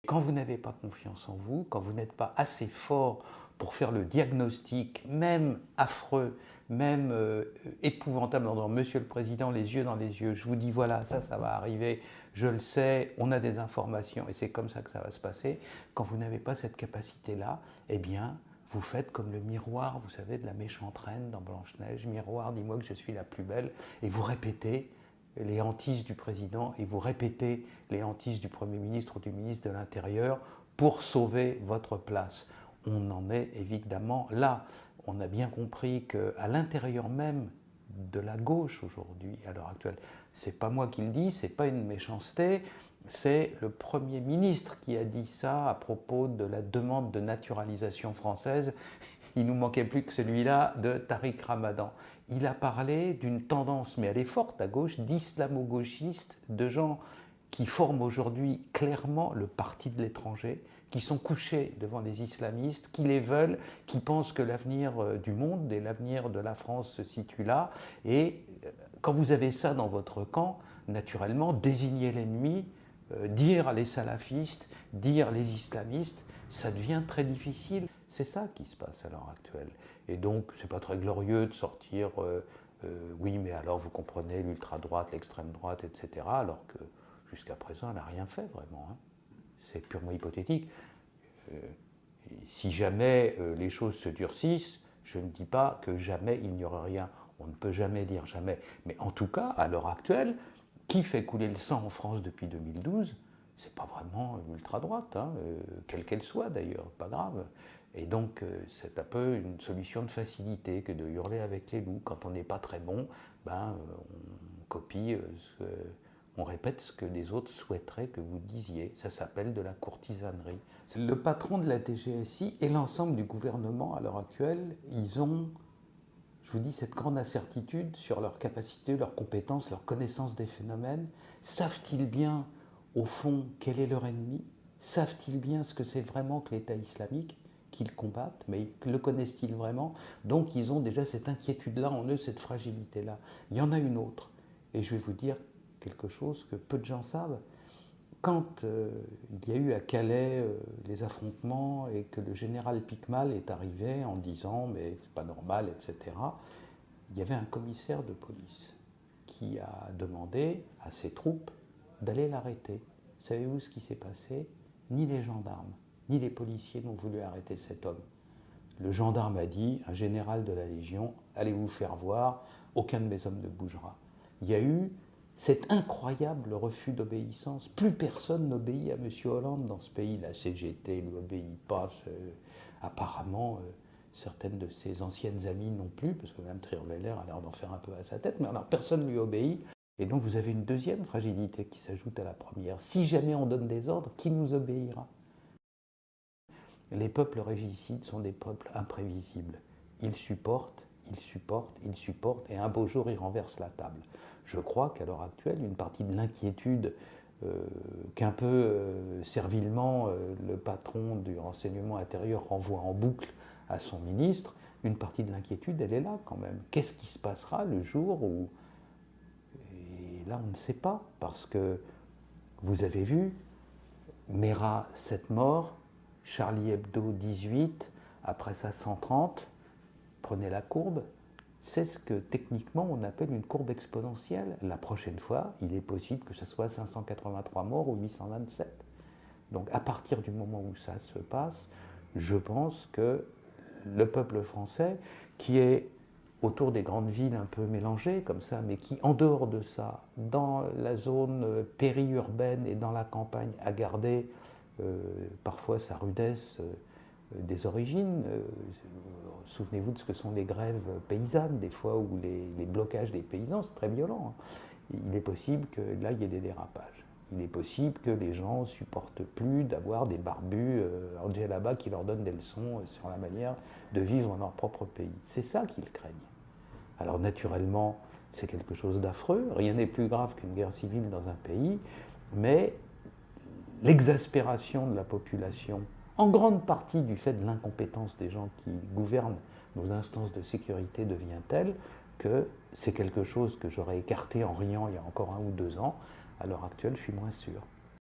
Quand vous n'avez pas confiance en vous, quand vous n'êtes pas assez fort pour faire le diagnostic, même affreux, même épouvantable, en disant Monsieur le Président, les yeux dans les yeux, je vous dis voilà, ça va arriver, je le sais, on a des informations et c'est comme ça que ça va se passer. Quand vous n'avez pas cette capacité-là, eh bien, vous faites comme le miroir, vous savez, de la méchante reine dans Blanche-Neige. Miroir, dis-moi que je suis la plus belle. Et vous répétez les hantises du président et vous répétez les hantises du Premier ministre ou du ministre de l'Intérieur pour sauver votre place. On en est évidemment là. On a bien compris qu'à l'intérieur même de la gauche aujourd'hui, à l'heure actuelle, c'est pas moi qui le dis, c'est pas une méchanceté, c'est le Premier ministre qui a dit ça à propos de la demande de naturalisation française. Il nous manquait plus que celui-là de Tariq Ramadan. Il a parlé d'une tendance, mais elle est forte à gauche, d'islamo-gauchistes, de gens qui forment aujourd'hui clairement le parti de l'étranger, qui sont couchés devant les islamistes, qui les veulent, qui pensent que l'avenir du monde et l'avenir de la France se situe là. Et quand vous avez ça dans votre camp, naturellement, désigner l'ennemi, dire les salafistes, dire les islamistes, ça devient très difficile. C'est ça qui se passe à l'heure actuelle. Et donc, c'est pas très glorieux de sortir oui, mais alors vous comprenez l'ultra-droite, l'extrême droite, etc. Alors que jusqu'à présent, elle n'a rien fait vraiment. Hein. C'est purement hypothétique. Euh, si jamais les choses se durcissent, je ne dis pas que jamais il n'y aura rien. On ne peut jamais dire jamais. Mais en tout cas, à l'heure actuelle, qui fait couler le sang en France depuis 2012 ? C'est pas vraiment l'ultra-droite, hein, quelle qu'elle soit d'ailleurs, pas grave. Et donc c'est un peu une solution de facilité que de hurler avec les loups. Quand on n'est pas très bon, ben, on copie, on répète ce que les autres souhaiteraient que vous disiez. Ça s'appelle de la courtisanerie. Le patron de la DGSI et l'ensemble du gouvernement à l'heure actuelle, ils ont, je vous dis, cette grande incertitude sur leur capacité, leurs compétences, leur connaissance des phénomènes. Savent-ils bien, au fond, quel est leur ennemi? Savent-ils bien ce que c'est vraiment que l'État islamique qu'ils combattent? Mais le connaissent-ils vraiment? Donc ils ont déjà cette inquiétude-là en eux, cette fragilité-là. Il y en a une autre, et je vais vous dire quelque chose que peu de gens savent. Quand il y a eu à Calais les affrontements et que le général Picmal est arrivé en disant mais c'est pas normal, etc., il y avait un commissaire de police qui a demandé à ses troupes d'aller l'arrêter. Savez-vous ce qui s'est passé? Ni les gendarmes, ni les policiers n'ont voulu arrêter cet homme. Le gendarme a dit, un général de la Légion, allez vous faire voir, aucun de mes hommes ne bougera. Il y a eu cet incroyable refus d'obéissance. Plus personne n'obéit à M. Hollande dans ce pays. La CGT ne lui obéit pas. Apparemment, certaines de ses anciennes amies non plus, parce que Mme Trierweiler a l'air d'en faire un peu à sa tête, mais alors personne ne lui obéit. Et donc vous avez une deuxième fragilité qui s'ajoute à la première. Si jamais on donne des ordres, qui nous obéira? Les peuples régicides sont des peuples imprévisibles. Ils supportent, ils supportent, ils supportent, et un beau jour, ils renversent la table. Je crois qu'à l'heure actuelle, une partie de l'inquiétude qu'un peu servilement le patron du renseignement intérieur renvoie en boucle à son ministre, une partie de l'inquiétude, elle est là quand même. Qu'est-ce qui se passera le jour où... Et là, on ne sait pas, parce que vous avez vu, Mera, 7 morts, Charlie Hebdo 18, après ça 130, prenez la courbe, c'est ce que techniquement on appelle une courbe exponentielle. La prochaine fois, il est possible que ce soit 583 morts ou 827. Donc à partir du moment où ça se passe, je pense que le peuple français, qui est autour des grandes villes un peu mélangées comme ça, mais qui en dehors de ça, dans la zone périurbaine et dans la campagne, a gardé parfois sa rudesse des origines. Souvenez-vous de ce que sont les grèves paysannes, des fois, ou les blocages des paysans, c'est très violent. Hein. Il est possible que là, il y ait des dérapages. Il est possible que les gens ne supportent plus d'avoir des barbus en djellaba qui leur donnent des leçons sur la manière de vivre dans leur propre pays. C'est ça qu'ils craignent. Alors naturellement, c'est quelque chose d'affreux. Rien n'est plus grave qu'une guerre civile dans un pays, mais l'exaspération de la population, en grande partie du fait de l'incompétence des gens qui gouvernent nos instances de sécurité, devient telle que c'est quelque chose que j'aurais écarté en riant il y a encore 1 ou 2 ans. À l'heure actuelle, je suis moins sûr.